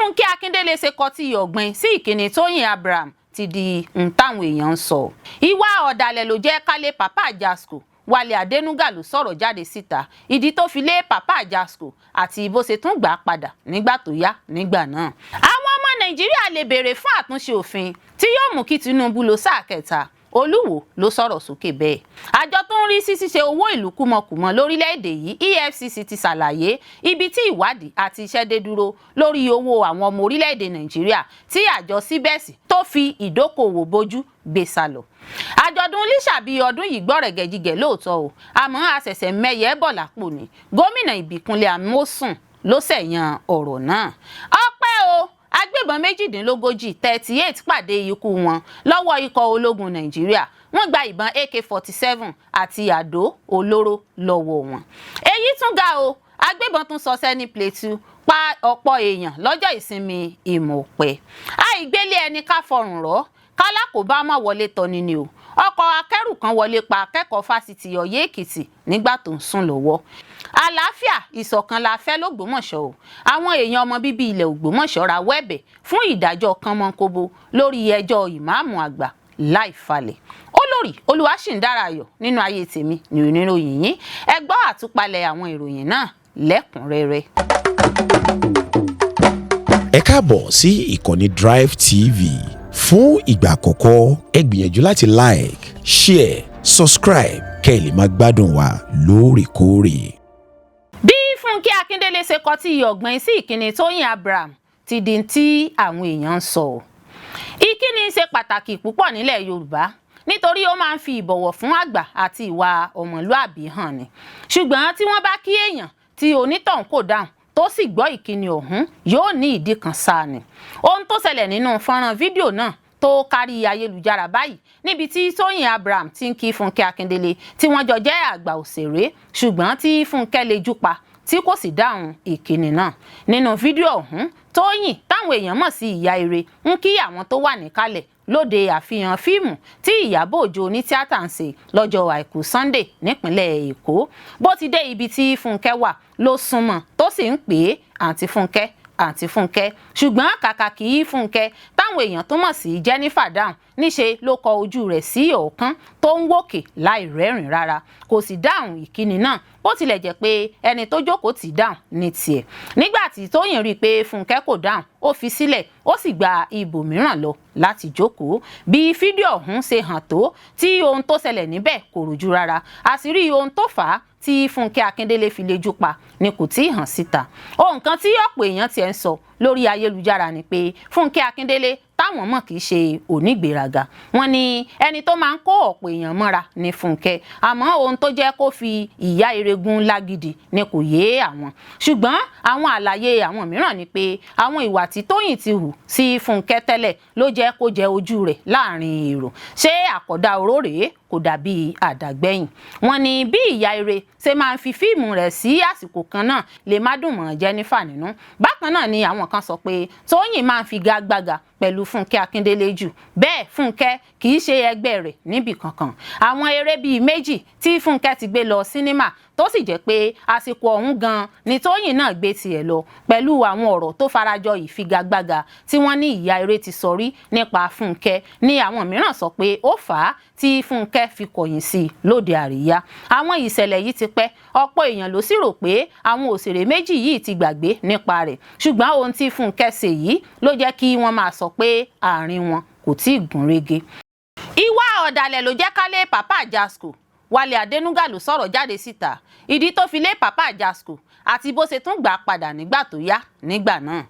Fúnkẹ́ Akíndélé ṣe kọtí ọ̀gbìn sí ìkíni Tóyìn Abraham ti di táwọn èèyàn ń sọ. Ìwà ọ̀dàlẹ̀ ló jẹ́ kálé Papa Ajasco. Wálé Adénúgà ló sọ̀rọ̀ jáde síta ìdí tó fi lé Papa Ajasco àti bó ṣe tún gbà á padà nígbà tó yá nígbà náà. Àwọn ọmọ Nàìjíríà lè béèrè fún àtúnṣe òfin tí yóò mú kí Tinubu lọ sáà kẹta. Olúwo ló sọ̀rọ̀ sókè bẹ́ẹ̀. Àjọ tó ń rí sí ṣíṣe owó ìlú kúmọkùmọ lórílẹ̀‐èdè yìí EFCC ti ṣàlàyé ibi tí ìwádìí àti iṣẹ́ dé dúró lórí owó àwọn ọmọ orílẹ̀‐èdè Nàìjíríà tí àjọ síbẹ̀sì tó fi ìdókòwò bójú gbé sálọ. Àjọ̀dún Lísàbí ọdún yìí gbọ́rẹ̀gẹ̀jigẹ̀ lóòótọ́ o, àmọ́ àṣẹ̀ṣẹ̀ mẹ́yẹ bọ̀ lápò ni. Gómìnà Ìbíkúnlé Amósùn ló ṣẹ̀yàn ọ̀rọ̀ náà. Ọpẹ́ o, agbébọn 38 pàdé ikú wọn lọ́wọ́ ikọ̀ ológun Nàìjíríà. Wọ́n gba ìbọn AK-47 àti àdó olóró lọ́wọ́ wọn. Èyí tún ga o, agbébọn tún ṣọṣẹ́ ní Plateau pa ọ̀pọ̀ èèyàn lọ́jọ́ ìsinmi Ìmọ̀ọ̀pẹ. Àìgbélé ẹni ká fọrùn rọ́ kálákòbá má wọlé tọ́ni ni o. Ọkọ̀ akẹ́rù kan wọlé pa akẹ́kọ̀ọ́ fásitì Ọ̀yẹ́ Èkìtì nígbà tó ń sùn lọ́wọ́. Àlàáfíà ìṣọ̀kan la fẹ́ l'Ògbómọ̀ṣọ́ o. Àwọn èèyàn ọmọ bíbí ilẹ̀ Ògbómọ̀ṣọ́ rawọ́ ẹ̀bẹ̀ fún ìdájọ́ kánmọ́nkóbó lórí ẹjọ́ ìmáàmù àgbà láì falẹ̀. Olórí Olúwaṣìndáráyọ̀ nínú ayé tèmi ní oníròyìn yín. Ẹ gbọ́ àtúpalẹ̀ àwọn ìròyìn náà lẹ́kùnrẹ́rẹ́. Ẹ káàbọ̀ sí ìkànnì Drive TV. Fún ìgbà àkọ́kọ́ ẹ gbìyànjú láti like, share, subscribe kẹ́ ẹ lè máa gbádùn wa lóòrèkóòrè. Bí Fúnkẹ́ Akíndélé ṣe kọtí ọ̀gbìn sí ìkíni Tóyìn Abraham ti di tí àwọn èèyàn ń sọ. Ìkíni ṣe pàtàkì púpọ̀ nílẹ̀ Yorùbá nítorí ó máa ń fi ìbọ̀wọ̀ fún àgbà àti ìwà ọmọlúàbí hàn ni. Ṣùgbọ́n tí wọ́n bá kí èèyàn tí onítọ̀hún kò dáhùn tó sì gbọ́ ìkíni ọ̀hún yóò ní ìdí kan sáà ni. Ohun tó ṣẹlẹ̀ nínú fọ́nrán fídíò náà tó kárí ayélujára báyìí níbi tí Tóyìn Abraham ti ń kí Fúnkẹ́ Akíndélé tí wọ́n jọ jẹ́ àgbà òṣèré ṣùgbọ́n tí Fúnkẹ́ lè júpa tí kò sì dáhùn ìkíni náà. Nínú fídíò ọ̀hún, Tóyìn táwọn èèyàn mọ̀ sí Ìyá Ire ń kí àwọn tó wà níkàlẹ̀ lóde àfihàn fíìmù tí Ìyábọ̀ Òjó onítíátà ń ṣe lọ́jọ́ Àìkú Sunday nípínlẹ̀ Èkó. Bó ti dé ibi tí Fúnkẹ́ wà ló súnmọ́ tó sì ń pè é àǹtí Fúnkẹ́ àǹtí Fúnkẹ́ ṣùgbọ́n kàkà kí Fúnkẹ́ táwọn èèyàn tó mọ̀ sí Jennifer dáhùn níṣe ló kọ ojú rẹ̀ sí ọ̀ọ́kán tó ń wòkè láì rẹ́rìn rárá kò sì dáhùn ìkíni náà bó tilẹ̀ jẹ́ pé ẹni tó jókòó tì dáhùn ní tiẹ̀. Nígbà tí Tóyìn rí i pé Fúnkẹ́ kò dáhùn ó fi sílẹ̀ ó sì gba ibòmíràn lọ láti jókòó. Bí fídíò ọ̀hún ṣe hàn tó tí ohun tó ṣẹlẹ̀ níbẹ̀ kò rújú rárá àṣírí ohun tó fà á tí Fúnkẹ́ Akíndélé fi lè júpa ni kò tí ì hàn síta. Ohun kan tí ọ̀pọ̀ èèyàn tiẹ̀ ń sọ lórí ayélujára ni pé Fúnkẹ́ Akíndélé táwọn mọ̀ kì í ṣe onígbéraga. Wọ́n ní ẹni tó máa ń kó ọ̀pọ̀ èèyàn mọ́ra ní Fúnkẹ́ àmọ́ ohun tó jẹ́ kó fi Ìyá Ire gún lágídí ni kò yé àwọn. Ṣùgbọ́n àwọn àlàyé àwọn mìíràn ni pé àwọn ìwà tí Tóyìn ti hù sí Fúnkẹ́ tẹ́lẹ̀ ló jẹ́ kó jẹ ojú rẹ̀ láàrin èrò. Ṣé àkọ́dá oró rèé kò dàbí àdàgbẹ̀yìn. Wọ́n ní bí Ìyá Ire ṣe máa ń fi fíìmù rẹ̀ sí àsìkò kan náà lè má dùn mọ́ Jennifer nínú. Bákan náà ni àwọn kan sọ pé Tóyìn máa ń fi gágbága pẹ̀lú Fúnkẹ́ Akíndélé jù. Bẹ́ẹ̀ Fúnkẹ́ kì í ṣe ẹgbẹ́ rẹ̀ níbì kankan. Àwọn eré bíi méjì tí Fúnkẹ́ ti gbé lọ sínímà tó sì jẹ́ pé àsìkò ọ̀hún gan ni Tóyìn náà gbé tiẹ̀ lọ pẹ̀lú àwọn ọ̀rọ̀ tó farajọ ìfigagbága tí wọ́n ní Ìyá Ire ti sọ rí nípa Fúnkẹ́ ni àwọn mìíràn sọ pé ó fà á tí Fúnkẹ́ fi kọ̀yìn sí i lóde àríyá. Àwọn ìṣẹ̀lẹ̀ yìí ti pẹ́ ọ̀pọ̀ èèyàn ló sì rò pé àwọn òṣèré méjì yìí ti gbàgbé nípa rẹ̀ ṣùgbọ́n ohun tí Fúnkẹ́ ṣe yìí ló jẹ́ kí wọ́n máa sọ pé àárín wọn kò tí ì gún régé. Ìwà ọ̀dàlẹ̀ ló jẹ́ kálé Papa Ajasco. Wálé Adénúgà ló sọ̀rọ̀ jáde síta ìdí tó fi lé Papa Ajasco àti bó ṣe tún gbà padà nígbà tó yá nígbà náà.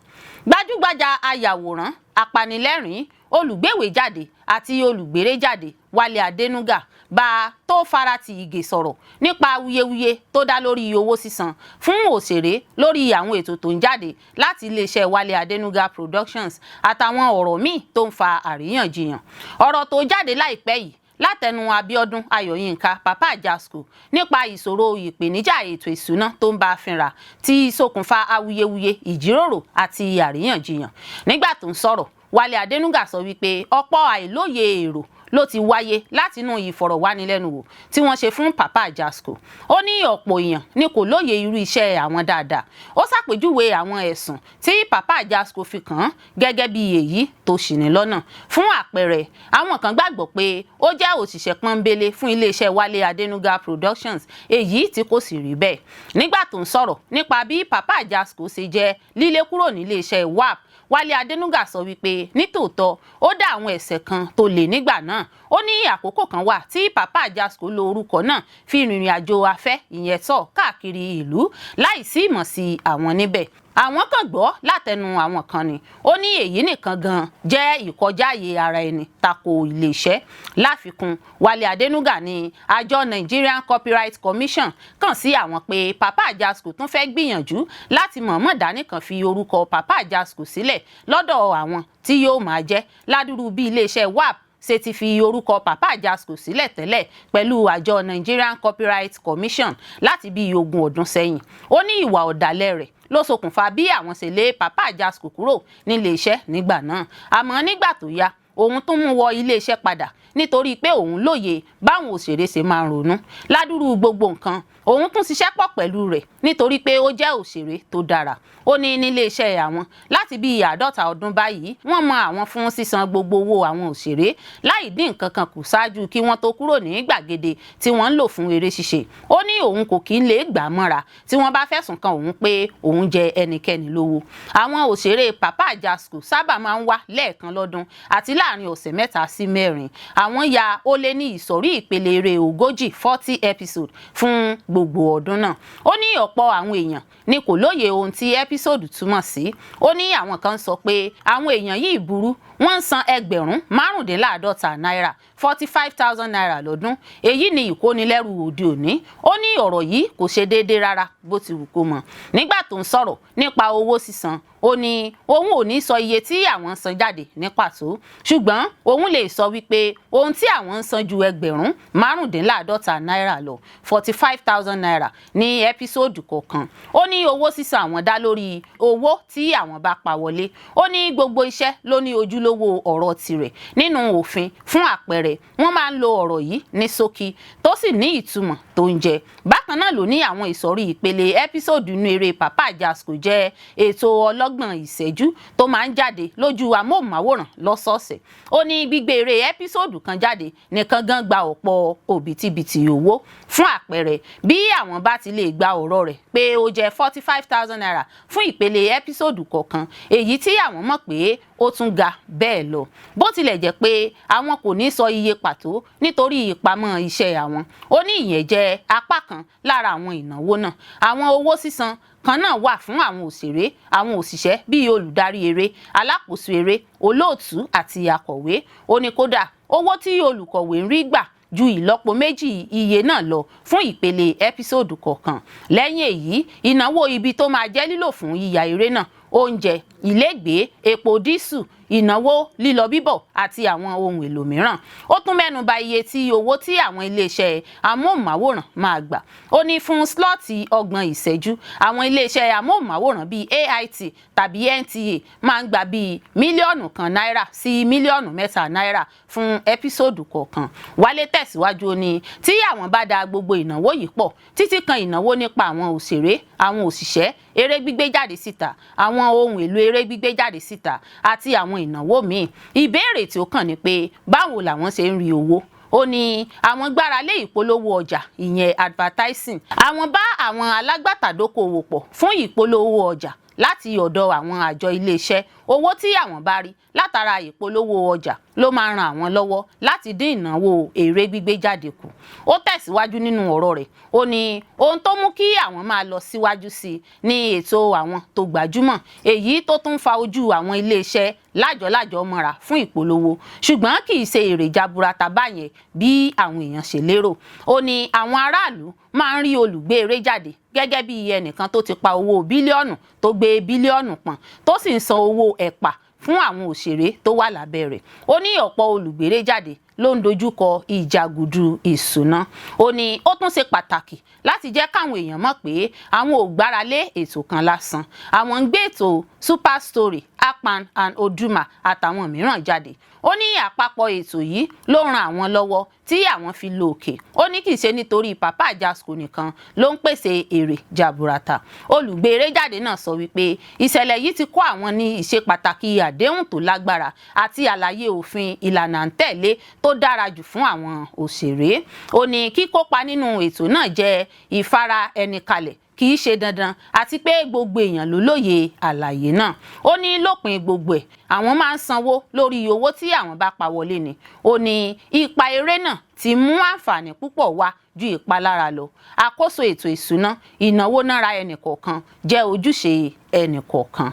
Gbajúgbajà ayàwòrán apanilẹ́rìn olùgbéwèé jáde àti olùgbéré jáde Wálé Adénúgà bá tó farati ìgè sọ̀rọ̀ nípa awuyewuye tó dá lórí owó sísan fún òṣèré lórí àwọn ètò tó ń jáde láti iléeṣẹ́ Wálé Adénúgà Productions àtàwọn ọ̀rọ̀ míì tó ń fa àríyànjiyàn. Ọ̀rọ̀ tó jáde láìpẹ́ yìí látẹnu Abíọ́dún Ayọ̀yínká Papa Ajasco nípa ìṣòro ìpèníjà ètò ìṣúná tó ń bá a fínra tí ṣokùnfà awuyewuye ìjíròrò àti àríyànjiyàn. Nígbà tó ń sọ̀rọ̀ Wálé Adénúgà sọ wípé ọ̀pọ̀ àìlóye èrò ló ti wáyé látinú ìfọ̀rọ̀wánilẹ́nuwò tí wọ́n ṣe fún Papa Ajasco. Ó ní ọ̀pọ̀ èèyàn ni kò lóye irú iṣẹ́ àwọn dáadáa. Ó ṣàpèjúwe àwọn ẹ̀sùn tí Papa Ajasco fi kàn án gẹ́gẹ́ bí èyí tó ṣì ní lọ́nà. Fún àpẹẹrẹ, àwọn kan gbàgbọ́ pé ó jẹ́ òṣìṣẹ́ pọ́nbélé fún iléeṣẹ́ Wálé Adénúgà Productions, èyí tí kò sì rí bẹ́ẹ̀. Nígbà tó ń sọ̀rọ̀ nípa bí Papa Ajasco ṣe jẹ́ lílé kúrò níléeṣẹ́ WAP, Wálé Adénúgà sọ wípé nítòótọ́ ó dá àwọn ẹ̀ṣẹ̀ kan tó lè nígbà náà. Ó ní àkókò kan wà tí Papa Ajasco lo orúkọ náà fi rìnrìn àjò afẹ́ ìyẹn tọ̀ káàkiri ìlú láìsí ìmọ̀ sí àwọn níbẹ̀. Àwọn kan gbọ́ látẹnu àwọn kan ni. Ó ní èyí nìkan gan jẹ́ ìkọjáàyè ara ẹni tako iléeṣẹ́. Láfikún, Wálé Adénúgà ní àjọ Nigerian Copyright Commission kàn sí àwọn pé Papa Ajasco tún fẹ́ gbìyànjú láti mọ̀ọ́mọ̀ dánìkan fi orúkọ Papa Ajasco sílẹ̀ lọ́dọ̀ àwọn tí yóò máa jẹ́ ládùúrú bí iléeṣẹ́ WAP ṣe ti fi orúkọ Papa Ajasco sílẹ̀ tẹ́lẹ̀ pẹ̀lú àjọ Nigerian Copyright Commission láti bí 20 ọdún sẹ́yìn. Ó ní ìwà ọ̀dàlẹ̀ rẹ̀ ló ṣokùnfà bí àwọn ṣe lé Papa Ajasco kúrò níléeṣẹ́ nígbà náà. Àmọ́ nígbà tó yá, òun tún mú wọ iléeṣẹ́ padà nítorí pé òun lóye báwọn òṣèré ṣe máa ń ronú. Ládùúrú gbogbo nǹkan, òun tún ṣiṣẹ́ pọ̀ pẹ̀lú rẹ̀ nítorí pé ó jẹ́ òṣèré tó dára. Ó ní níléeṣẹ́ àwọn láti bí 50 ọdún báyìí wọ́n mọ àwọn fún sísan gbogbo owó àwọn òṣèré láì dín nǹkan kan kù ṣáájú kí wọ́n tó kúrò ní gbàgede tí wọ́n ń lò fún eré ṣíṣe. Ó ní òun kò kí ń lè gbà mọ́ra tí wọ́n bá fẹ̀sùn kan òun pé òun jẹ ẹnikẹ́ni lówó. Àwọn òṣèré Papa Ajasco sábà máa ń wá lẹ́ẹ̀kan lọ́dún àti láàrin ọ̀sẹ̀ 3 sí 4. Àwọn ya ó lé ní ìsọ̀rí ìpele eré 40 episode fún gbogbo ọdún náà. Ó ní ọ̀pọ̀ àwọn èèyàn ni kò lóye ohun tí episode túmọ̀ sí. Ó ní àwọn kan sọ pé àwọn èèyàn yìí burú, wọ́n ń san ẹgbẹ̀rún 45 náírà 45,000 naira lọ́dún. Èyí ni ìkónilẹ́rù òde òní. Ó ní ọ̀rọ̀ yìí kò ṣe déédéé rárá bó ti wù kó mọ̀. Nígbà tó ń sọ̀rọ̀ nípa owó sísan, ó ní òun ò ní sọ iye tí àwọn ń san jáde ní pàtó, ṣùgbọ́n òun lè sọ wípé ohun tí àwọn ń san ju ẹgbẹ̀rún 45 náírà lọ 45,000 naira ní ẹ́písòdù kọ̀ọ̀kan. Ó ní owó sísan àwọn dá lórí owó tí àwọn bá pa wọlé. Ó ní gbogbo iṣẹ́ ló ní ojúlówó ọ̀rọ̀ tirẹ̀ nínú òfin. Fún àpẹẹrẹ, wọ́n máa ń lo ọ̀rọ̀ yìí ní ṣókí tó sì ní ìtumọ̀ tó ń jẹ. Bákan náà ló ní àwọn ìsọ̀rí ìpele ẹ́písòdù inú eré Papa Ajasco jẹ́ ètò ọlọ́gbọ̀n ìṣẹ́jú tó máa ń jáde lójú amóhùnmáwòrán lọ́sọ̀ọ̀sẹ̀. Ó ní gbígbé eré ẹ́písòdù kan jáde nìkan gan gba ọ̀pọ̀ òbítíbitì owó. Fún àpẹẹrẹ, bí àwọn bá ti lè gba ọ̀rọ̀ rẹ̀ pé ó jẹ́ 45,000 naira fún ìpele ẹ́písòdù kọ̀ọ̀kan, èyí tí àwọn mọ̀ pé ó tún ga bẹ́ẹ̀ lọ. Bó tilẹ̀ jẹ́ pé àwọn kò ní sọ iye pàtó nítorí ìpamọ́ iṣẹ́ àwọn. Ó ní ìyẹn jẹ́ apá kan lára àwọn ìnáwó náà. Àwọn owó sísan kan náà wà fún àwọn òṣèré, àwọn òṣìṣẹ́ bíi olùdarí eré, alákòóso eré, olóòtú àti akọ̀wé. Ó ní kódà owó tí olùkọ̀wé ń rí gbà ju ìlọ́po méjì iye náà lọ fún ìpele ẹ́písòdù kọ̀ọ̀kan. Lẹ́yìn èyí, ìnáwó ibi tó máa jẹ́ lílò fún yíya eré náà, oúnjẹ, ilégbèé, epo dísù, ìnáwó lílọ bíbọ̀ àti àwọn ohun èlò mìíràn. Ó tún mẹ́nu bà iye tí owó tí àwọn iléeṣẹ́ amóhùnmáwòrán máa gbà. Ó ní fún slọ́ọ̀tì 30 ìṣẹ́jú, àwọn iléeṣẹ́ amóhùnmáwòrán bíi AIT tàbí NTA máa ń gbà bíi mílíọ̀nù kan náírà sí mílíọ̀nù 3 náírà fún ẹ́písòdù kọ̀ọ̀kan. Wálé tẹ̀síwájú ó ní tí àwọn bá da gbogbo ìnáwó yìí pọ̀ títí kan ìnáwó nípa àwọn òṣèré, àwọn òṣìṣẹ́, eré gbígbé jáde síta, àwọn ohun èlò eré gbígbé jáde síta àti àwọn ìnáwó míì, ìbéèrè tí ó kàn ní pé báwo làwọn ṣe ń rí owó. Ó ní àwọn gbára lé ìpolówó ọjà, ìyẹn advertising. Àwọn bá àwọn alágbàtà dókòwò pọ̀ fún ìpolówó ọjà láti ọ̀dọ̀ àwọn àjọ iléeṣẹ́. Owó tí àwọn bá rí látara ìpolówó ọjà ló máa ran àwọn lọ́wọ́ láti dín ìnáwó eré gbígbé jáde kù. Ó tẹ̀síwájú nínú ọ̀rọ̀ rẹ̀. Ó ní ohun tó mú kí àwọn máa lọ síwájú sí ní ètò àwọn tó gbajúmọ̀, èyí tó tún fa ojú àwọn iléeṣẹ́ lájọ̀lájọ̀ mọ́ra fún ìpolówó, ṣùgbọ́n kì í ṣe èrè jaburata báyẹn bí àwọn èèyàn ṣe lérò. Ó ní àwọn aráàlú máa ń rí olùgbé eré jáde gẹ́gẹ́ bí ẹnìkan tó ti pa owó bílíọ̀nù tó gbé bílíọ̀nù pọ̀n tó sì ń san owó ẹ̀pà fún àwọn òṣèré tó wà lábẹ́ rẹ̀. Ó ní ọ̀pọ̀ olùgbéré jáde ló ń dojúkọ ìjàgùdù ìṣúná. Ó ní ó tún ṣe pàtàkì láti jẹ́ káwọn èèyàn mọ̀ pé àwọn ò gbára lé ètò kan lásán. Àwọn ń gbé ètò Super Story, Akpan and Oduma àtàwọn mìíràn jáde. Ó ní àpapọ̀ ètò yìí ló ran àwọn lọ́wọ́ tí àwọn fi lọ òkè. Ó ní kì í ṣe nítorí Papa Ajasco nìkan ló ń pèsè èrè jaburata. Olùgbé eré-jáde náà sọ wípé ìṣẹ̀lẹ̀ yìí ti kọ́ àwọn ní ìṣe pàtàkì àdéhùn tó lágbára àti àlàyé òfin ìlànà tẹ̀lé tó dára jù fún àwọn òṣèré. Ó ní kíkópa nínú ètò náà jẹ́ ìfara ẹni kalẹ̀ kì í ṣe dandan àti pé gbogbo èèyàn ló lóye àlàyé náà. Ó ní lópin gbogbo ẹ̀ àwọn máa ń sanwó lórí owó tí àwọn bá pa wọlé ni. Ó ní ipa eré náà ti mú àǹfààní púpọ̀ wá ju ìpalára lọ. Àkóso ètò ìṣúná ìnáwó náírà ẹnìkọ̀ọ̀kan jẹ́ ojúṣe ẹnìkọ̀ọ̀kan.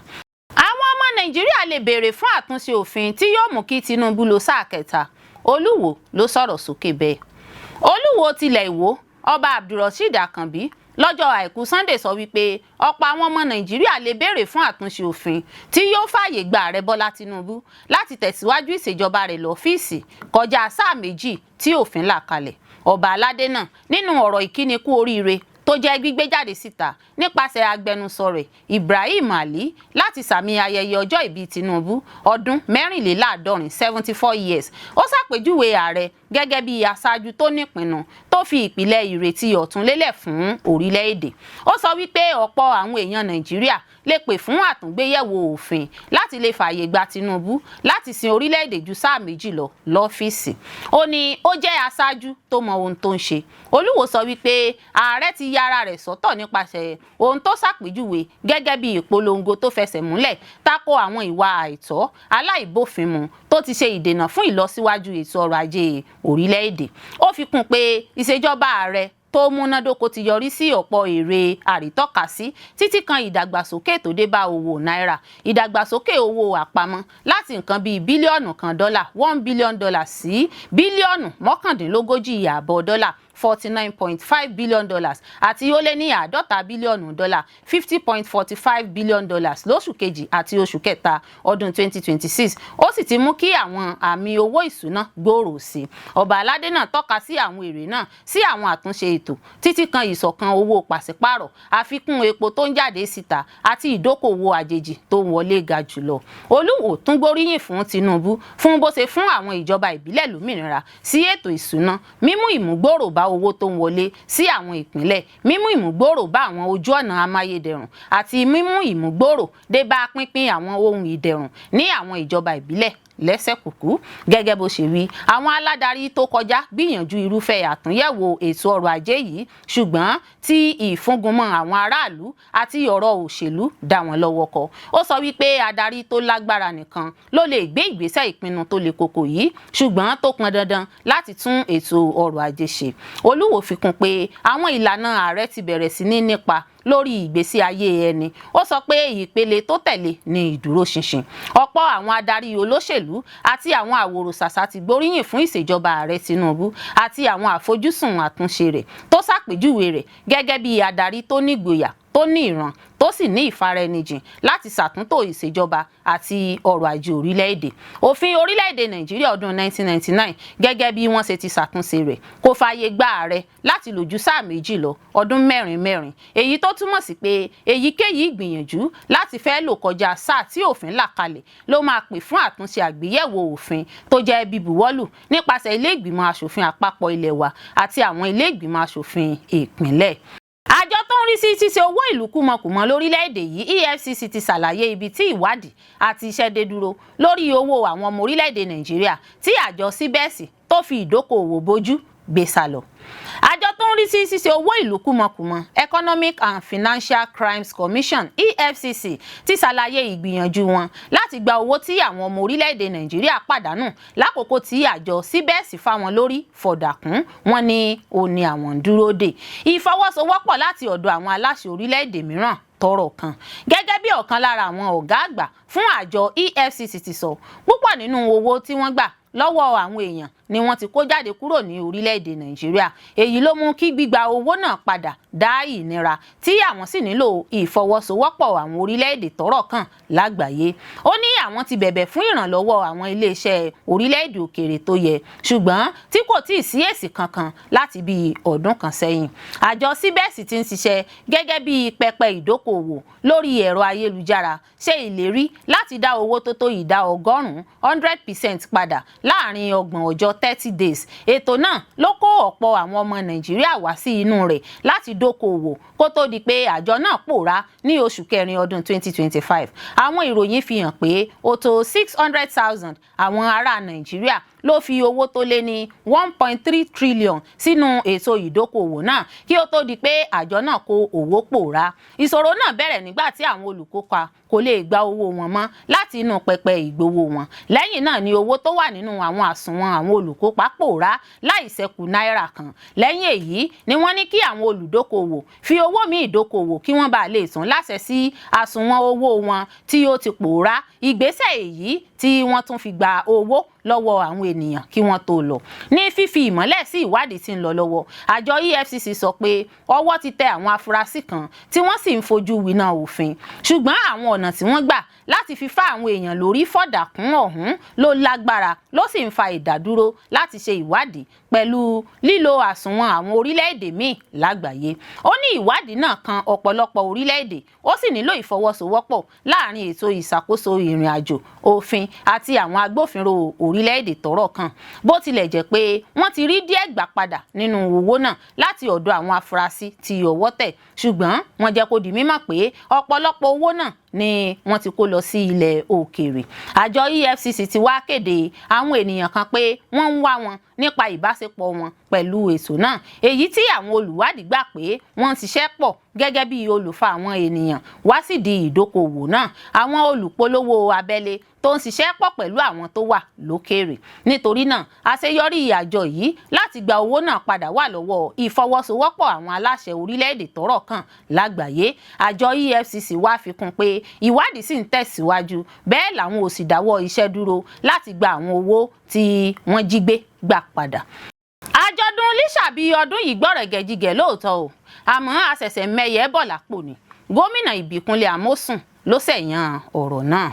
Àwọn ọmọ Nàìjíríà lè béèrè fún àtúnṣe òfin tí yóò mú kí Tinubu lo sáà kẹta. Olúwo ló sọ̀rọ̀ sókè bẹ́ẹ̀. Olúwo tilẹ̀ Ìwó Ọba Abdulrasheed Akànbí lọ́jọ́ àìkú Sunday sọ wípé ọ̀pọ̀ àwọn ọmọ Nàìjíríà lè béèrè fún àtúnṣe òfin tí yóò fààyè gba Ààrẹ Bọ́lá Tinubu láti tẹ̀síwájú ìṣèjọba rẹ̀ lọ́fíìsì kọjá sáà méjì tí òfin là kalẹ̀. Ọba aládé náà nínú ọ̀rọ̀ ìkíni kú oríire tó jẹ́ gbígbé jáde síta nípasẹ̀ agbẹnusọ rẹ̀ Ibrahim Ali láti sàmì ayẹyẹ ọjọ́ ìbí Tinubu ọdún 74 74 years. Ó ṣàpèjúwe ààrẹ gẹ́gẹ́ bí aṣáájú tó nípinnu tó fi ìpìlẹ̀ ìrètí ọ̀tun lélẹ̀ fún orílẹ̀-èdè. Ó sọ wípé ọ̀pọ̀ àwọn èèyàn Nàìjíríà lè pè fún àtúngbéyẹ̀wò òfin láti lè fààyè gba Tinubu láti sin orílẹ̀-èdè ju sáà méjì lọ lọ́fíìsì. Ó ní ó jẹ́ aṣáájú tó mọ ohun tó ń ṣe. Olúwo sọ wípé ààrẹ ti ya ara rẹ̀ sọ́tọ̀ nípasẹ̀ ohun tó ṣàpèjúwe gẹ́gẹ́ bí ìpolongo tó fẹsẹ̀ múlẹ̀ tako àwọn ìwà àìtọ́ aláìbófinmu tó ti ṣe ìdènà fún ìlọsíwájú ètò ọrọ̀ ajé orílẹ̀-èdè. Ó fi kún pé ìṣèjọba ààrẹ tó múnádóko ti yọrí sí ọ̀pọ̀ èrè àrítọ́kasí títí kan ìdàgbàsókè tó dé bá owó náírà, ìdàgbàsókè owó àpamọ́ láti nǹkan bíi bílíọ̀nù kan dọ́là $1 billion sí bílíọ̀nù 19.5 dọ́là $49.5 billion àti ó lé ní $50 billion $50.45 billion lóṣù kejì àti oṣù kẹta ọdún 2026. Ó sì ti mú kí àwọn àmì owó ìṣúná gbòòrò sí. Ọba aládé náà tọ́ka sí àwọn èrè náà sí àwọn àtúnṣe ètò títí kan ìṣọ̀kan owó pàṣípàrọ̀, àfikún epo tó ń jáde síta àti ìdókòwò àjèjì tó ń wọlé ga jùlọ. Olúwo tún gbóríyìn fún Tinubu fún bó ṣe fún àwọn ìjọba ìbílẹ̀ lómìnira sí ètò ìṣúná, mímú ìmúgbòòrò bá owó tó ń wọlé sí àwọn ìpínlẹ̀, mímú ìmúgbòòrò bá àwọn ojú ọ̀nà amáyédẹrùn àti mímú ìmúgbòòrò dé bá pínpín àwọn ohun ìdẹ̀rùn ní àwọn ìjọba ìbílẹ̀ lẹ́sẹ̀kùkú. Gẹ́gẹ́ bó ṣe wí, àwọn aládarí tó kọjá gbìyànjú irúfẹ́ àtúnyẹ̀wò ètò ọrọ̀ ajé yìí, ṣùgbọ́n tí ìfúngunmọ́ àwọn aráàlú àti ọ̀rọ̀ òṣèlú dá wọn lọ́wọ́ kọ. Ó sọ wípé adarí tó lágbára nìkan ló lè gbé ìgbésẹ̀ ìpinnu tó le koko yìí, ṣùgbọ́n tó pọn dandan láti tún ètò ọrọ̀ ajé ṣe. Olúwo fi kún pé àwọn ìlànà ààrẹ ti bẹ̀rẹ̀ sí ní nípa lórí ìgbésí ayé ẹni. Ó sọ pé ìpele tó tẹ̀lé ní ìdúróṣinṣin. Ọ̀pọ̀ àwọn adarí olóṣèlú àti àwọn àwòrò-ṣàṣà ti gbóríyìn fún ìṣèjọba ààrẹ Tinubu àti àwọn àfojúsùn àtúnṣe rẹ̀ tó ṣàpèjúwe rẹ̀ gẹ́gẹ́ bí adarí tó nígboyà, tó ní ìran, tó sì ní ìfaraẹnijìn láti ṣàtúntò ìṣèjọba àti ọrọ̀ ajé orílẹ̀-èdè. Òfin orílẹ̀-èdè Nàìjíríà ọdún 1999 gẹ́gẹ́ bí wọ́n ṣe ti ṣàtúnṣe rẹ̀ kò fààyè gba ààrẹ láti lò ju sáà méjì lọ ọdún mẹ́rin, èyí tó túmọ̀ sí pé èyíkéyìí ìgbìyànjú láti fẹ́ lò kọjá sáà tí òfin là kalẹ̀ ló máa pè fún àtúnṣe àgbéyẹ̀wò òfin tó jẹ́ bíbuwọ́lù nípasẹ̀ ilé ìgbìmọ̀ aṣòfin àpapọ̀ ilẹ̀ wa àti àwọn ilé ìgbìmọ̀ aṣòfin ìpínlẹ̀. Àjọ tó ń rí sí ṣíṣe owó ìlú kúmọkùmọ lórílẹ̀-èdè yìí EFCC ti ṣàlàyé ibi tí ìwádìí àti iṣẹ́ dé dúró lórí owó àwọn ọmọ orílẹ̀-èdè Nàìjíríà tí àjọ CBES tó fi ìdókòwò bójú gbé sálọ. Àjọ tó ń rí sí ṣíṣe owó ìlú kúmọkùmọ Economic and Financial Crimes Commission EFCC ti ṣàlàyé ìgbìyànjú wọn láti gba owó tí àwọn ọmọ orílẹ̀-èdè Nàìjíríà pàdánù lákòókò tí àjọ CBES fáwọn lórí fọ̀dàkùn. Wọ́n ní ó ní àwọn ń dúró dè ìfọwọ́sowọ́pọ̀ láti ọ̀dọ̀ àwọn aláṣẹ orílẹ̀-èdè mìíràn tọ́rọ̀ kàn. Gẹ́gẹ́ bí ọ̀kan lára àwọn ọ̀gá àgbà fún àjọ EFCC ti sọ, púpọ̀ nínú owó tí wọ́n gbà lọ́wọ́ àwọn èèyàn ni wọ́n ti kó jáde kúrò ní orílẹ̀-èdè Nàìjíríà. Èyí ló mú kí gbígba owó náà padà dá ìnira tí àwọn sì nílò ìfọwọ́sowọ́pọ̀ àwọn orílẹ̀-èdè tọ́rọ̀ kàn lágbàáyé. Ó ní àwọn ti bẹ̀bẹ̀ fún ìrànlọ́wọ́ àwọn iléeṣẹ́ orílẹ̀-èdè òkèèrè tó yẹ, ṣùgbọ́n tí kò tíì sí èsì kankan láti bí ọdún kan sẹ́yìn. Àjọ CBEX ti ń ṣiṣẹ́ gẹ́gẹ́ bí pẹpẹ ìdókòwò lórí ẹ̀rọ ayélujára, ṣe ìlérí láti dá owó tó tó ìdá 100% padà láàrin 30 ọjọ́ 30 days. Ètò náà ló kó ọ̀pọ̀ àwọn ọmọ Nàìjíríà wá sí inú rẹ̀ láti dókòwò kó tó di pé àjọ náà pòórá ní oṣù kẹrin ọdún 2025. Àwọn ìròyìn fi hàn pé ó tó 600,000 àwọn ará Nàìjíríà ló fi owó tó lé ní 1.3 trillion sínú ètò ìdókòwò náà kí ó tó di pé àjọ náà kó owó pòórá. Ìṣòro náà bẹ̀rẹ̀ nígbà tí àwọn olùkópa kò lè gba owó wọn mọ́ láti inú pẹpẹ ìgbowó wọn. Lẹ́yìn náà ni owó tó wà nínú àwọn àsùnwọ̀n àwọn olùkópa pòórá láì ṣẹ́kù náírà kan. Lẹ́yìn èyí ni wọ́n ní kí àwọn olùdókòwò fi owó míì dókòwò kí wọ́n bá lè tún láṣẹ sí àsùnwọ̀n owó wọn tí ó ti pòórá. Ìgbésẹ̀ èyí tí wọ́n tún fi gba owó lọ́wọ́ àwọn ènìyàn kí wọ́n tó lọ. Ní fífi ìmọ́lẹ̀ sí ìwádìí tí ń lọ lọ́wọ́, àjọ EFCC sọ pé ọwọ́ ti tẹ àwọn afurasí kan tí wọ́n sì ń fojú winá òfin. Ṣùgbọ́n àwọn ọ̀nà tí wọ́n gbà láti fi fá àwọn èèyàn lórí fọ̀dàkùn ọ̀hún ló lágbára ló sì ń fa ìdádúró láti ṣe ìwádìí pẹ̀lú lílo àsùnwọ̀n àwọn orílẹ̀-èdè míì lágbàáyé. Ó ní ìwádìí náà kan ọ̀pọ̀lọpọ̀ orílẹ̀-èdè, ó sì nílò ìfọwọ́sowọ́pọ̀ láàrin ètò ìṣàkóso ìrìn àjò, òfin àti àwọn agbófinró orílẹ̀-èdè tọ́rọ̀ kàn. Bó tilẹ̀ jẹ́ pé wọ́n ti rí díẹ̀ gbà padà nínú owó náà láti ọ̀dọ̀ àwọn afurasí tí ọwọ́ tẹ̀, ṣùgbọ́n wọ́n jẹ́ kó di mímọ̀ pé ọ̀pọ̀lọpọ̀ owó náà ni wọ́n ti kó lọ sí ilẹ̀ òkèèrè. Àjọ EFCC ti wá kéde àwọn ènìyàn kan pé wọ́n ń wá wọn nípa ìbáṣepọ̀ wọn pẹ̀lú ètò náà, èyí tí àwọn olùwádìí gbà pé wọ́n ń ṣiṣẹ́ pọ̀ gẹ́gẹ́ bí olùfà àwọn ènìyàn wá sídìí ìdókòwò náà. Àwọn olùpolówó abẹ́lé tó ń ṣiṣẹ́ pọ̀ pẹ̀lú àwọn tó wà lókèèrè. Nítorí náà, àṣeyọrí àjọ yìí láti gba owó náà padà wà lọ́wọ́ ìfọwọ́sowọ́pọ̀ àwọn aláṣẹ orílẹ̀-èdè tọ́rọ̀ kàn lágbàáyé. Àjọ EFCC wá fi kún pé ìwádìí sì ń tẹ̀síwájú, bẹ́ẹ̀ làwọn ò sì dáwọ́ iṣẹ́ dúró láti gba àwọn owó tí wọ́n jí gbé gbà padà. Àjọ̀dún Lísàbí ọdún yìí gbọ̀rẹ̀gẹ̀jigẹ̀ lóòótọ́ o, àmọ́ àṣẹ̀ṣẹ̀ mẹ́yẹ bọ̀ lápò ni. Gómìnà Ìbíkúnlé Amósùn ló ṣẹ̀yàn ọ̀rọ̀ náà.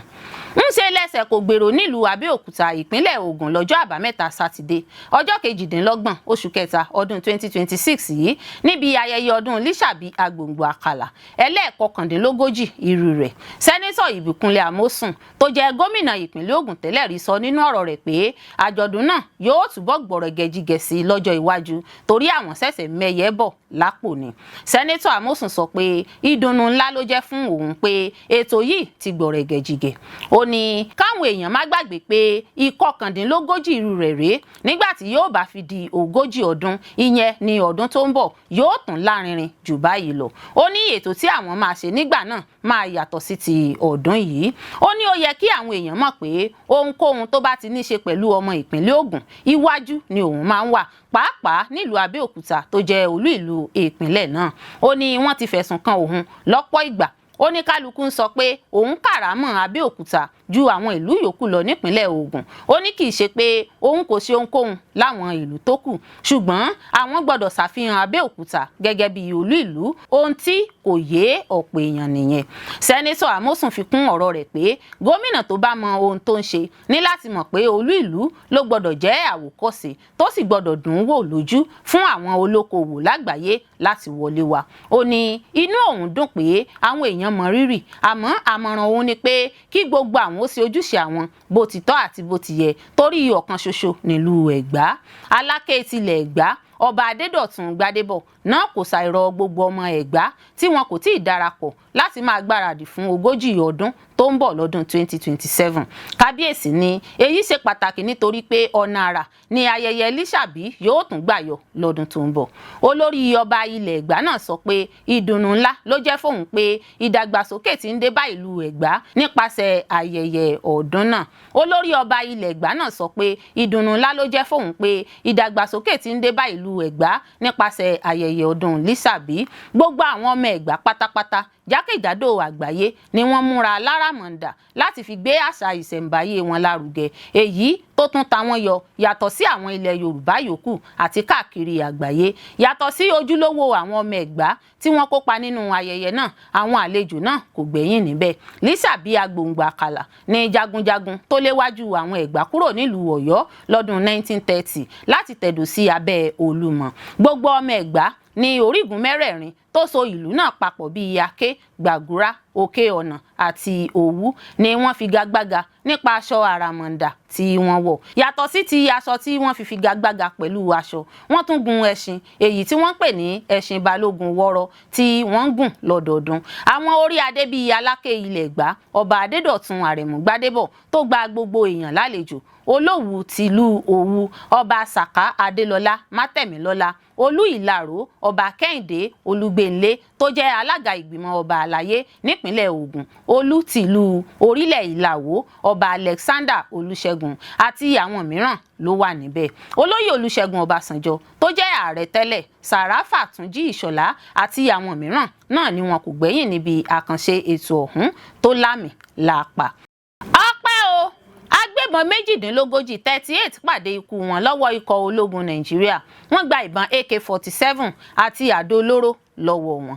ń ṣe lẹ́sẹ̀ kò gbèrò nílùú Abẹ́òkúta ìpínlẹ̀ Ògùn lọ́jọ́ àbámẹ́ta sátidé ọjọ́ 28 oṣù kẹta ọdún 2026 yìí níbi ayẹyẹ ọdún Lísàbí Agbòǹgbò Àkàlà ẹlẹ́ẹ̀kọkàndínlógójì irú rẹ̀. Sẹ́nẹ́tọ̀ Ìbíkúnlé Amósùn tó jẹ́ gómìnà ìpínlẹ̀ Ògùn tẹ́lẹ̀ rí sọ nínú ọ̀rọ̀ rẹ̀ pé àjọ̀dún náà yóò túbọ̀ gbọ̀rẹ̀gẹ̀jigẹ̀ sí lọ́jọ́ iwájú torí àwọn ṣẹ̀ṣẹ̀ mẹ́yẹ bọ̀ lápò ni. Sẹ́nẹ́tọ̀ Amósùn sọ pé ìdùnnú ńlá ló jẹ́ fún òun pé ètò yìí ti gbọ̀rẹ̀gẹ̀jigẹ̀. Ó ní káwọn èèyàn má gbàgbé pé ìkọkàndínlógójì irú rẹ̀ rèé nígbà tí yóò bá fi di 40 ọdún ìyẹn ní ọdún tó ń bọ̀ yóò tún lárinrin jù báyìí lọ. Ó ní ètò tí àwọn máa ṣe nígbà náà máa yàtọ̀ sí ti ọdún yìí. Ó ní ó yẹ kí àwọn èèyàn mọ̀ pé ohunkóhun tó bá ti ní ṣe pẹ̀lú ọmọ ìpínlẹ̀ Ògùn iwájú ni òun máa ń wà pàápàá nílùú Abẹ́òkúta tó jẹ́ olú ìlú ìpínlẹ̀ náà. Ó ní wọ́n ti fẹ̀sùn kan òun lọ́pọ̀ ìgbà. Ó ní kálukú ń sọ pé òun kàrámọ̀ Abẹ́òkúta ju àwọn ìlú yòókù lọ nípínlẹ̀ Ògùn. Ó ní kì í ṣe pé òun kò ṣe ohunkóhun láwọn ìlú tó kù ṣùgbọ́n àwọn gbọ́dọ̀ ṣàfihàn Abẹ́òkúta gẹ́gẹ́ bí olú ìlú, ohun tí kò yé ọ̀pọ̀ èèyàn nìyẹn. Sẹ́nẹ́tọ̀ Amósùn fi kún ọ̀rọ̀ rẹ̀ pé gómìnà tó bá mọ ohun tó ń ṣe ní láti mọ̀ pé olú ìlú ló gbọ́dọ̀ jẹ́ àwòkọ́ṣe tó sì gbọ́dọ̀ dùn ún wò lójú fún àwọn olókoòwò lágbàáyé láti wọlé wá. Ó ní inú òun dùn pé àwọn èèyàn mọ rírì àmọ́ àmọ̀ràn òun ni pé kí gbogbo àwọn ó ṣe ojúṣe àwọn bó ti tọ́ àti bó ti yẹ torí ọ̀kan ṣoṣo nílùú Ẹ̀gbá. Aláké tilẹ̀ Ẹ̀gbá Ọba Adédọ̀tun Gbádébọ̀ náà kò ṣàìrọ̀ gbogbo ọmọ Ẹ̀gbá tí wọn kò tíì darapọ̀ láti máa gbáradì fún 40 ọdún tó ń bọ̀ lọ́dún 2027. Kábíyèsí ní èyí ṣe pàtàkì nítorí pé ọ̀nà àrà ni ayẹyẹ Lísàbí yóò tún gbàyọ lọ́dún tó ń bọ̀. Olórí ọba ilẹ̀ Ẹ̀gbá náà sọ pé ìdùnnú ńlá ló jẹ́ fóun pé ìdàgbàsókè tí ń dé bá ìlú Ẹ̀gbá nípasẹ̀ ayẹyẹ ọdún náà. Olórí ọba ilẹ̀ Ẹ̀gbá náà sọ pé ìdùnnú ńlá ló jẹ́ fóun pé ìdàgbàsókè tí ń dé bá ìlú Ẹ̀gbá nípasẹ̀ ayẹyẹ ọdún Lísàbí. Gbogbo àwọn ọmọ Ẹ̀gbá pátápátá jákèjádò àgbáyé ni wọ́n múra láramọ̀ǹdà láti fi gbé àṣà ìṣẹ̀ǹbáyé wọn lárugẹ, èyí tó tún ta wọ́n yọ yàtọ̀ sí àwọn ilẹ̀ Yorùbá yòókù àti káàkiri àgbáyé. Yàtọ̀ sí ojúlówó àwọn ọmọ Ẹ̀gbá tí wọ́n kópa nínú ayẹyẹ náà, àwọn àlejò náà kò gbẹ̀yìn níbẹ̀. Lísàbí Agbòǹgbò Àkàlà ni jagunjagun tó léwájú àwọn Ẹ̀gbá kúrò nílùú Ọ̀yọ́ lọ́dún 1930 láti tẹ̀dó sí abẹ́ Olúmọ. Gbogbo ọmọ Ẹ̀gbá ní orígun mẹ́rẹ̀ẹ̀rin tó so ìlú náà papọ̀ bíi Aké, Gbàgúrá, Òkè Ọ̀nà àti Òwú ni wọ́n figagbága nípa aṣọ àràmọ̀ǹdà tí wọ́n wọ̀. Yàtọ̀ sí ti aṣọ tí wọ́n fi figagbága pẹ̀lú aṣọ, wọ́n tún gun ẹṣin, èyí tí wọ́n pè ní ẹṣin Balógun Wọ́rọ́ tí wọ́n ń gùn lọ́dọọdún. Àwọn orí adé bíi Aláké ilẹ̀ Ẹ̀gbá, Ọba Adédọ̀tun Àrẹ̀mú Gbádébọ̀ tó gba gbogbo èèyàn lálejò, Olówù tìlú Òwu, Ọba Sàká Adélọlá Mátẹ̀mílọ́lá, Olú Ìlaró, Ọba Kẹ́hìndé Olúgbénlé tó jẹ́ alága ìgbìmọ̀ ọba àlàyé nípínlẹ̀ Ògùn, Olú tìlú Orílẹ̀ Ìlàwó, Ọba Alexander Olúṣẹ́gun àti àwọn mìíràn ló wà níbẹ̀. Olóyè Olúṣẹ́gun Ọbásanjọ́ tó jẹ́ ààrẹ tẹ́lẹ̀, Sàráfà Túnjí Ìṣọ̀lá àti àwọn mìíràn náà ni wọn kò gbẹ̀yìn níbi àkànṣe ètò ọ̀hún tó lámì láàpá. Ọpẹ́ o! Agbébọn 38 pàdé ikú wọn lọ́wọ́ ikọ̀ ológun Nàìjíríà. Wọ́n gba ìbọn AK-47 àti àdó olóró lọ́wọ́ wọn.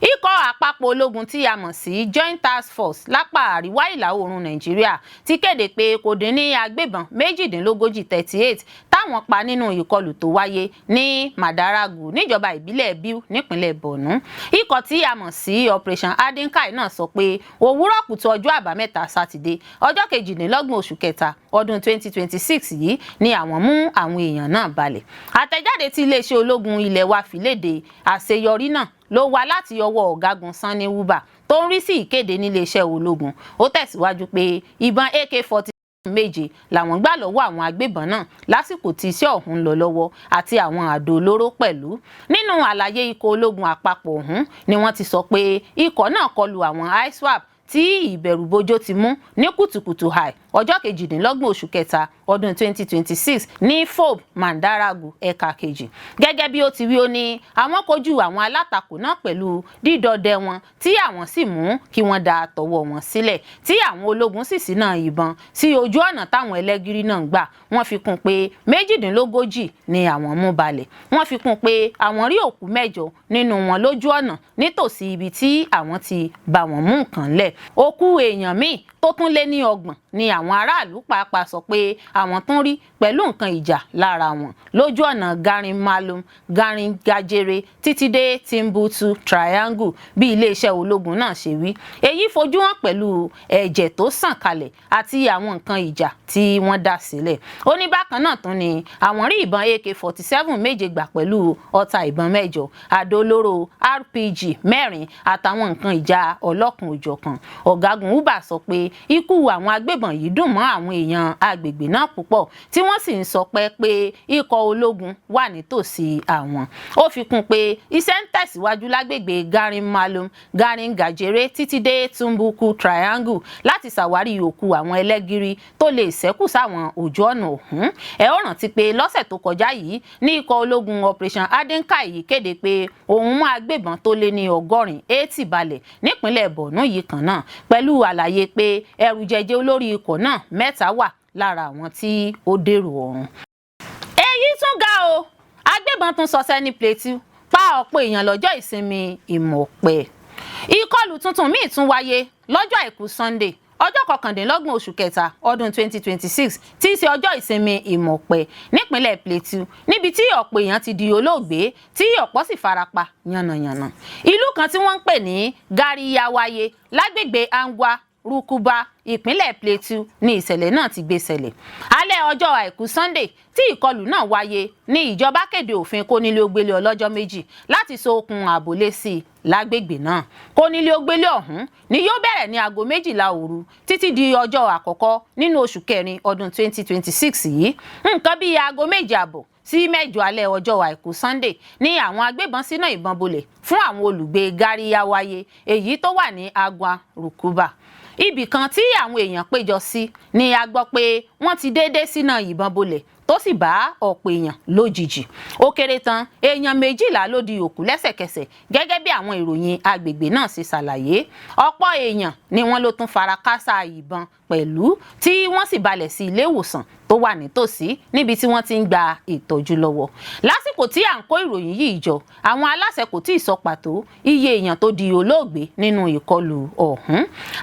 Ikọ̀ àpapọ̀ ológun tí a mọ̀ sí Joint Task Force lápá àríwá ìlà oòrùn Nàìjíríà ti kéde pé kò dín ní agbébọn 38 táwọn pa nínú ìkọlù tó wáyé ní Madaragu níjọba ìbílẹ̀ Biu nípínlẹ̀ Borno. Ikọ̀ tí a mọ̀ sí Operation Adenkai náà sọ pé òwúrọ̀ kùtù ọjọ́ àbámẹ́ta Sátidé ọjọ́ 28 oṣù kẹta ọdún 2026 yìí ni àwọn mú àwọn èèyàn náà balẹ̀. Àtẹ̀jáde tí iléeṣẹ́ ológun ilẹ̀ wa fi léde àṣeyọrí náà ló wá láti ọwọ́ ọ̀gágun Sanni Uba tó ń rí sí ìkéde níléeṣẹ́ ológun. Ó tẹ̀síwájú pé ìbọn AK-47 méje làwọn gbà lọ́wọ́ àwọn agbébọn náà lásìkò tí iṣẹ́ ọ̀hún lọ lọ́wọ́ àti àwọn àdó olóró pẹ̀lú. Nínú àlàyé ikọ̀ ológun àpapọ̀ ọ̀hún ni wọ́n ti sọ pé ikọ̀ náà kọlù àwọn ISWAP tí ìbẹ̀rùbojo ti mú ní kùtùkùtù hàì ọjọ́ 28 oṣù kẹta ọdún 2026 ní Fob Mandaragu ẹ̀ka kejì. Gẹ́gẹ́ bí ó ti wí, ó ní àwọn kojú àwọn alátakò náà pẹ̀lú dídọdẹ wọn tí àwọn sì mú kí wọ́n da tọwọ́ wọn sílẹ̀, tí àwọn ológun sì ṣínà ìbọn sí ojú ọ̀nà táwọn ẹlẹ́gìrì náà ń gbà. Wọ́n fi kún pé 38 ni àwọn mú balẹ̀. Wọ́n fi kún pé àwọn rí òkú 8 nínú wọn lójú ọ̀nà nítòsí ibi tí àwọn ti bá wọn mú nǹkan lẹ̀. Òkú èèyàn míì tó tún lé ní 30 ni àwọn aráàlú pàápàá sọ pé àwọn tún rí pẹ̀lú nǹkan ìjà lára wọn lójú ọ̀nà Garin Malum, Garin Gajere títí dé Timbuktu Triangle bí iléeṣẹ́ ológun náà ṣe wí. Èyí fojú hàn pẹ̀lú ẹ̀jẹ̀ tó sàn kalẹ̀ àti àwọn nǹkan ìjà tí wọ́n dá sílẹ̀. Ó ní bákan náà tún ni àwọn rí ìbọn AK-47 méje gbà pẹ̀lú ọta ìbọn 8, àdó olóró RPG 4 àtàwọn nǹkan ìjà ọlọ́kùn-ún-òjọ̀kan. Ọ̀gágun Uba sọ pé ikú àwọn agbébọn yìí dùn mọ́ àwọn èèyàn agbègbè náà púpọ̀ tí wọ́n sì ń sọpẹ́ pé ikọ̀ ológun wà nítòsí àwọn. Ó fi kún pé iṣẹ́ ń tẹ̀síwájú lágbègbè Garin Malum, Garin Gajere títí dé Timbuktu Triangle láti ṣàwárí òkú àwọn ẹlẹ́gìrì tó lè ṣẹ́kù sáwọn ojú ọ̀nà ọ̀hún. Ẹ ó rántí pé lọ́sẹ̀ tó kọjá yìí ní ikọ̀ ológun Operation Adenkai yìí kéde pé òun mú agbébọn tó lé ní 80 balẹ̀ nípínlẹ̀ Borno yìí kan náà pẹ̀lú àlàyé pé ẹrù jẹjẹ olórí ikọ̀ náà 3 wà lára àwọn tí ó dèrò ọ̀run. Èyí tún ga o, agbébọn tún ṣọṣẹ́ ní Plateau pa ọ̀pọ̀ èèyàn lọ́jọ́ ìsinmi Ìmọ̀pẹ́. Ìkọlù tuntun míì tún wáyé lọ́jọ́ àìkú Sunday ọjọ́ 29 oṣù kẹta ọdún 2026 tí í ṣe ọjọ́ ìsinmi Ìmọ̀pẹ́ nípínlẹ̀ Plateau níbi tí ọ̀pọ̀ èèyàn ti di olóògbé tí ọ̀pọ̀ sì farapa yànnàyànnà. Ìlú kan tí wọ́n ń pè ní Gariyawaye lágbègbè Angwa Rukuba ìpínlẹ̀ Plateau ní ìṣẹ̀lẹ̀ náà ti gbé ṣẹlẹ̀. Alẹ́ ọjọ́ àìkú Sunday tí ìkọlù náà wáyé ní ìjọba kéde òfin kónílé-ó-gbélé ọlọ́jọ́ méjì láti so okùn ààbò lé sí i lágbègbè náà. Kónílé-ó-gbélé ọ̀hún ni yóò bẹ̀rẹ̀ ní aago 12 òru títí di ọjọ́ àkọ́kọ́ nínú oṣù kẹrin ọdún 2026 yìí. Nǹkan bíi aago 7:30 sí 8 alẹ́ ọjọ́ àìkú Sunday ní àwọn agbébọn ṣínà ìbọn bolẹ̀ fún àwọn olùgbé Gariyawaye èyí tó wà ní Agwa Rukuba. Ibì kan tí àwọn èèyàn péjọ sí ni a gbọ́ pé wọ́n ti déédé ṣínà ìbọn bolẹ̀ tó sì bá ọ̀pọ̀ èèyàn lójijì. Ó kéré tán èèyàn 12 ló di òkú lẹ́sẹ̀kẹsẹ̀ gẹ́gẹ́ bí àwọn ìròyìn agbègbè náà ṣe ṣàlàyé. Ọ̀pọ̀ èèyàn ni wọ́n ló tún fara káásá ìbọn pẹ̀lú tí wọ́n sì balẹ̀ sí ilé ìwòsàn tó wà nítòsí níbi tí wọ́n ti ń gba ìtọ́jú lọ́wọ́. Lásìkò tí à ń kó ìròyìn yìí jọ, àwọn aláṣẹ kò tí ì sọ pàtó iye èèyàn tó di olóògbé nínú ìkọlù ọ̀hún.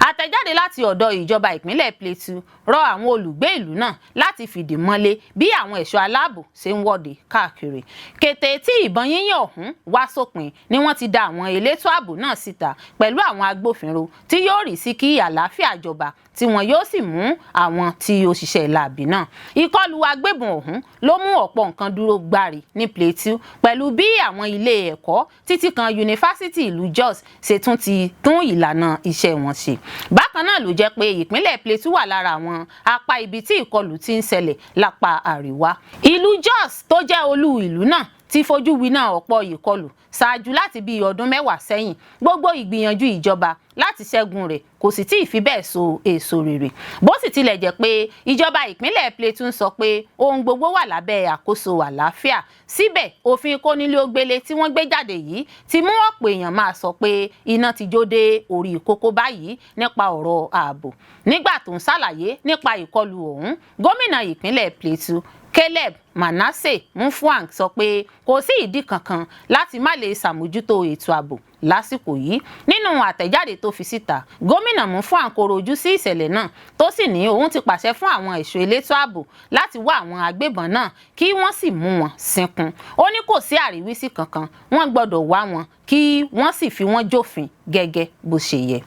Àtẹ̀jáde láti ọ̀dọ̀ ìjọba ìpínlẹ̀ Plateau rọ àwọn olùgbé ìlú náà láti fìdí mọ́lé bí àwọn ẹ̀ṣọ́ aláàbò ṣe ń wọ́de káàkiri. Kété tí ìbọn yínyìn ọ̀hún wá sópin ni wọ́n ti da àwọn elétò ààbò náà síta pẹ̀lú àwọn agbófinró tí yóò rí sí kí àlàáfíà jọba tí wọn yóò sì mú àwọn tí ó ṣiṣẹ́ láabi náà. Ìkọlù agbébọn ọ̀hún ló mú ọ̀pọ̀ nǹkan dúró gbárí ní Plateau pẹ̀lú bí àwọn ilé ẹ̀kọ́ títí kan yunifásítì ìlú Jos ṣe tún ti tún ìlànà iṣẹ́ wọn ṣe. Bákan náà ló jẹ́ pé ìpínlẹ̀ Plateau wà lára àwọn apá ibi tí ìkọlù ti ń ṣẹlẹ̀ lápá àríwá. Ìlú Jos tó jẹ́ olú ìlú náà ti fojú winá ọ̀pọ̀ ìkọlù ṣáájú láti bí ọdún 10 sẹ́yìn. Gbogbo ìgbìyànjú ìjọba láti ṣẹ́gun rẹ̀ kò sì tí ì fi bẹ́ẹ̀ so èso rere. Bó sì tilẹ̀ jẹ́ pé ìjọba ìpínlẹ̀ Plateau ń sọ pé ohun gbogbo wà lábẹ́ àkóso àlàáfíà, síbẹ̀ òfin kónílé-ó-gbélé tí wọ́n gbé jáde yìí ti mú ọ̀pọ̀ èèyàn máa sọ pé iná ti jó dé orí kókó báyìí nípa ọ̀rọ̀ ààbò. Nígbà tó ń ṣàlàyé nípa ìkọlù ọ̀hún, gómìnà ìpínlẹ̀ Plateau Caleb Manasseh Mutfwang sọ pé kò sí ìdí kankan láti má lè ṣàmójútó ètò ààbò lásìkò yìí. Nínú àtẹ̀jáde tó fi síta, gómìnà Mutfwang kò rojú sí ìṣẹ̀lẹ̀ náà tó sì ní òun ti pàṣẹ fún àwọn ẹ̀ṣọ́ elétò ààbò láti wá àwọn agbébọn náà kí wọ́n sì mú wọn sínkún. Ó ní kò sí àríwísí kankan, wọ́n gbọ́dọ̀ wá wọn kí wọ́n sì fi wọ́n jófin gẹ́gẹ́ bó ṣe yẹ.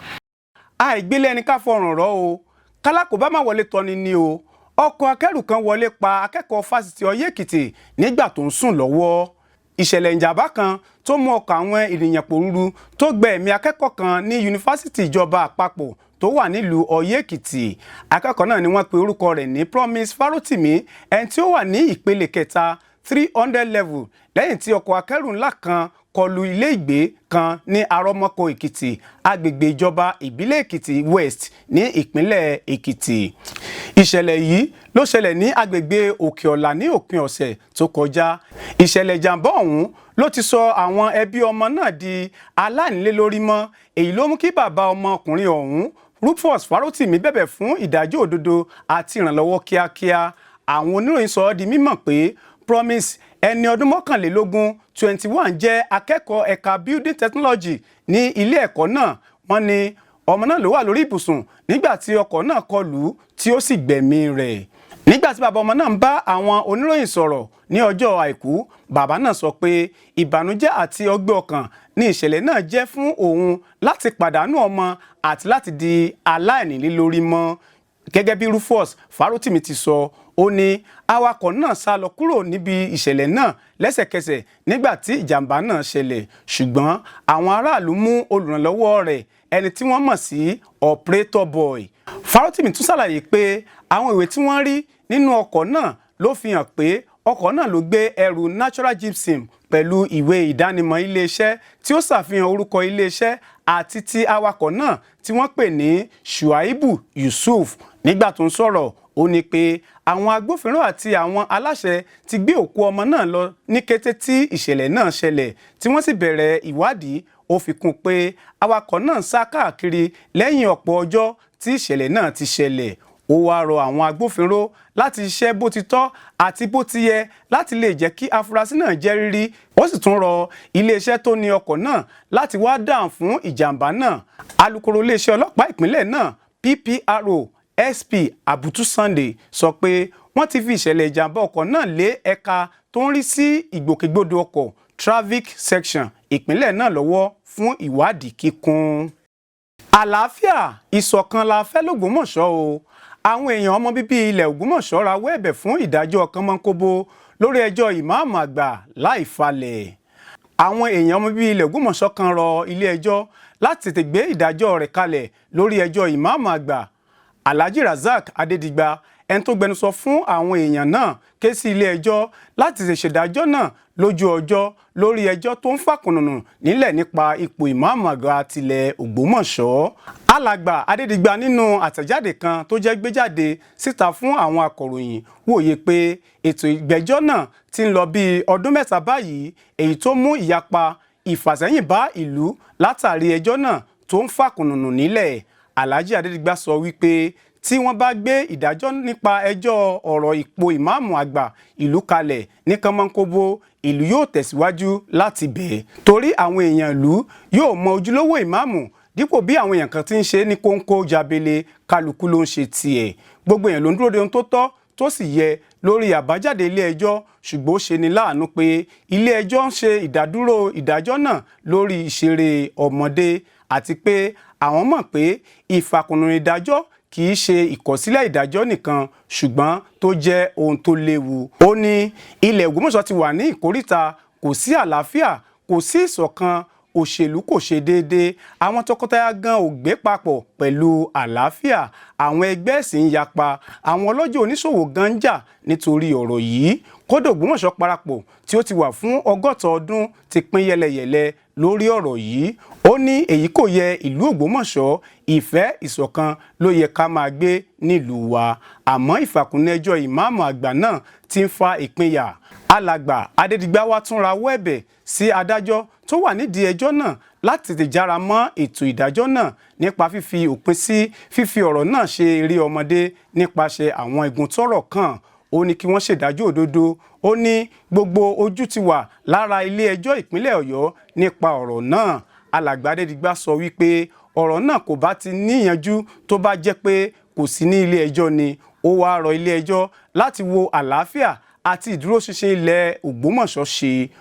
Àìgbélé ẹni ká fọrùn rọ́ o, kálákò bá má wọlé tọ́ni ni o. Ọkọ̀ akẹ́rù kan wọlé pa akẹ́kọ̀ọ́ fásitì Ọ̀yẹ́ Èkìtì nígbà tó ń sùn lọ́wọ́. Ìṣẹ̀lẹ̀ ìjàmbá kan tó mú ọkọ̀ àwọn ènìyàn pòrúurú tó gbé ẹ̀mí akẹ́kọ̀ọ́ kan ní yunifásitì ìjọba àpapọ̀ tó wà nílùú Ọ̀yẹ́ Èkìtì. Akẹ́kọ̀ọ́ náà ni wọ́n pe orúkọ rẹ̀ ní Promise Farotimi, ẹni tí ó wà ní ìpele kẹta 300 level lẹ́yìn tí ọkọ̀ akẹ́rù ńlá kan kọlu ilé ìgbé kan ní Arọ́mọkọ Èkìtì, agbègbè ìjọba ìbílẹ̀ Èkìtì West ní ìpínlẹ̀ Èkìtì. Ìṣẹ̀lẹ̀ yìí ló ṣẹlẹ̀ ní agbègbè Òkè Ọ̀là ní òpin ọ̀sẹ̀ tó kọjá. Ìṣẹ̀lẹ̀ ìjàmbá ọ̀hún ló ti sọ àwọn ẹbí ọmọ náà di aláìnílélórí mọ́. Èyí ló mú kí bàbá ọmọkùnrin ọ̀hún Rufus Farotimi bẹ̀bẹ̀ fún ìdájọ́ òdodo àti ìrànlọ́wọ́ kíákíá. Àwọn oníròyìn sọ ọ́ di mímọ̀ pé Promise, ẹni ọdún 21 jẹ́ akẹ́kọ̀ọ́ ẹ̀ka building technology ní ilé ẹ̀kọ́ náà. Wọ́n ní ọmọ náà ló wà lórí ibùsùn nígbà tí ọkọ̀ náà kọlù tí ó sì gbẹ̀mí rẹ̀. Nígbà tí bàbá ọmọ náà ń bá àwọn oníròyìn sọ̀rọ̀ ní ọjọ́ Àìkú, bàbá náà sọ pé ìbànújẹ́ àti ọgbẹ́ ọkàn ní ìṣẹ̀lẹ̀ náà jẹ́ fún òun láti pàdánù ọmọ àti láti di aláìnílélórí mọ́. Gẹ́gẹ́ bí Rufus Farotimi ti sọ, ó ní awakọ̀ náà sá lọ kúrò níbi ìṣẹ̀lẹ̀ náà lẹ́sẹ̀kẹsẹ̀ nígbà tí ìjàmbá náà ṣẹlẹ̀, ṣùgbọ́n àwọn aráàlú mú olùrànlọ́wọ́ rẹ̀, ẹni tí wọ́n mọ̀ sí operator boy. Farotimi tún ṣàlàyé pé àwọn ìwé tí wọ́n rí nínú ọkọ̀ náà ló fi hàn pé ọkọ̀ náà ló gbé ẹrù Natural Gypsum pẹ̀lú ìwé ìdánimọ̀ iléeṣẹ́ tí ó ṣàfihàn orúkọ iléeṣẹ́ àti ti awakọ̀ náà tí wọ́n pè ní Shuaibu Yusuf. Nígbà tó ń sọ̀rọ̀, ó ní pé àwọn agbófinró àti àwọn aláṣẹ ti gbé òkú ọmọ náà lọ ní kété tí ìṣẹ̀lẹ̀ náà ṣẹlẹ̀ tí wọ́n sì bẹ̀rẹ̀ ìwádìí. Ó fi kún pé awakọ̀ náà ń sá káàkiri lẹ́yìn ọ̀pọ̀ ọjọ́ tí ìṣẹ̀lẹ̀ náà ti ṣẹlẹ̀. Ó wá rọ àwọn agbófinró láti ṣiṣẹ́ bó ti tọ́ àti bó ti yẹ láti lè jẹ́ kí afurasí náà jẹ́ rírí. Ó sì tún rọ iléeṣẹ́ tó ní ọkọ̀ náà láti wá dáhùn fún ìjàmbá náà. Alukoro iléeṣẹ́ ọlọ́pàá ìpínlẹ̀ náà PPRO SP Abutu Sunday sọ pé wọ́n ti fi ìṣẹ̀lẹ̀ ìjàmbá ọkọ̀ náà lé ẹ̀ka tó ń rí sí ìgbòkègbodò ọkọ̀ Traffic Section ìpínlẹ̀ náà lọ́wọ́ fún ìwádìí kíkún. Àlàáfíà ìṣọ̀kan la fẹ́ l'Ògbómọ̀ṣọ́ o. Àwọn èèyàn ọmọ bíbí ilẹ̀ Ògbómọ̀ṣọ́ rawọ́ ẹ̀bẹ̀ fún ìdájọ́ kánmọ́nkóbó lórí ẹjọ́ ìmáàmù àgbà láì falẹ̀. Àwọn èèyàn ọmọ bíbí ilẹ̀ Ògbómọ̀ṣọ́ kan rọ ilé ẹjọ́ láti tètè gbé ìdájọ́ rẹ̀ kalẹ̀ lórí ẹjọ́ ìmáàmù àgbà Alhaji Razak Adédìgbà, ẹni tó gbẹnusọ fún àwọn èèyàn náà ké sí ilé ẹjọ́ láti ṣèdájọ́ náà lójú ọjọ́ lórí ẹjọ́ tó ń fàkùnùnù nílẹ̀ nípa ipò ìmáàmù àgbà tilẹ̀ Ògbómọ̀ṣọ́. Alàgbà Adédìgbà nínú àtẹ̀jáde kan tó jẹ́ gbéjáde síta fún àwọn akọ̀ròyìn wòye pé ètò ìgbẹ́jọ́ náà ti ń lọ bíi ọdún mẹ́ta báyìí, èyí tó mú ìyapa ìfàsẹ́yìn bá ìlú látàrí ẹjọ́ náà tó ń fàkùnùnù nílẹ̀. Alhaji Adédìgbà sọ wípé tí wọ́n bá gbé ìdájọ́ nípa ẹjọ́ ọ̀rọ̀ ipò ìmáàmù àgbà ìlú kalẹ̀ ní kánmọ́nkóbó, ìlú yóò tẹ̀síwájú láti bẹ̀. Torí àwọn èèyàn ìlú yóò mọ ojúlówó ìmáàmù dípò bí àwọn èèyàn kan ti ń ṣe ní kóńkó jábélé, kálukú ló ń ṣe tiẹ̀. Gbogbo èèyàn ló ń dúró de ohun tó tọ́ tó sì yẹ lórí àbájáde ilé ẹjọ́, ṣùgbọ́n ó ṣe ni láàánú pé ilé ẹjọ́ ń ṣe ìdádúró ìdájọ́ náà lórí ìṣeré ọmọdé àti pé àwọn mọ̀ pé ìfàkùnrùn ìdájọ́ kì í ṣe ìkọ̀sílẹ̀ ìdájọ́ nìkan ṣùgbọ́n tó jẹ́ ohun tó léwu. Ó ní ilẹ̀ Ògbómọ̀ṣọ́ ti wà ní ìkóríta, kò sí àlàáfíà, kò sí ìṣọ̀kan, òṣèlú kò ṣe déédéé, àwọn tọkọtaya gan ò gbé papọ̀ pẹ̀lú àlàáfíà, àwọn ẹgbẹ́ ẹ̀sìn ń yapa, àwọn ọlọ́jà oníṣòwò gan ń jà nítorí ọ̀rọ̀ yìí. Kódà Ògbómọ̀ṣọ́ parapọ̀ tí ó ti wà fún 100 ọdún ti pín yẹlẹyẹlẹ lórí ọ̀rọ̀ yìí. Ó ní èyí kò yẹ ìlú Ògbómọ̀ṣọ́, ìfẹ́ ìṣọ̀kan ló yẹ ká máa gbé nílùú wa, àmọ́ ìfàkùnẹjọ́ ìmáàmù àgbà náà ti ń fa ìpínyà. Alàgbà Adédìgbà wá tún rawọ́ ẹ̀bẹ̀ sí adájọ́ tó wà nídìí ẹjọ́ náà láti tètè jára mọ́ ètò ìdájọ́ náà nípa fífi òpin sí fífi ọ̀rọ̀ náà ṣe eré ọmọdé nípasẹ̀ àwọn igun tọ́rọ̀ kàn. Ó ní kí wọ́n ṣèdájọ́ òdodo. Ó ní gbogbo ojú ti wà lára ilé ẹjọ́ ìpínlẹ̀ Ọ̀yọ́ nípa ọ̀rọ̀ náà. Alàgbà Adédìgbà sọ wípé ọ̀rọ̀ náà kò bá ti níyanjú tó bá jẹ́ pé kò sí ní ilé ẹjọ́ ni. Ó wá rọ ilé ẹjọ́ láti wo àlàáfíà àti ìdúróṣinṣin ilẹ̀ Ògbómọ̀ṣọ́ ṣe.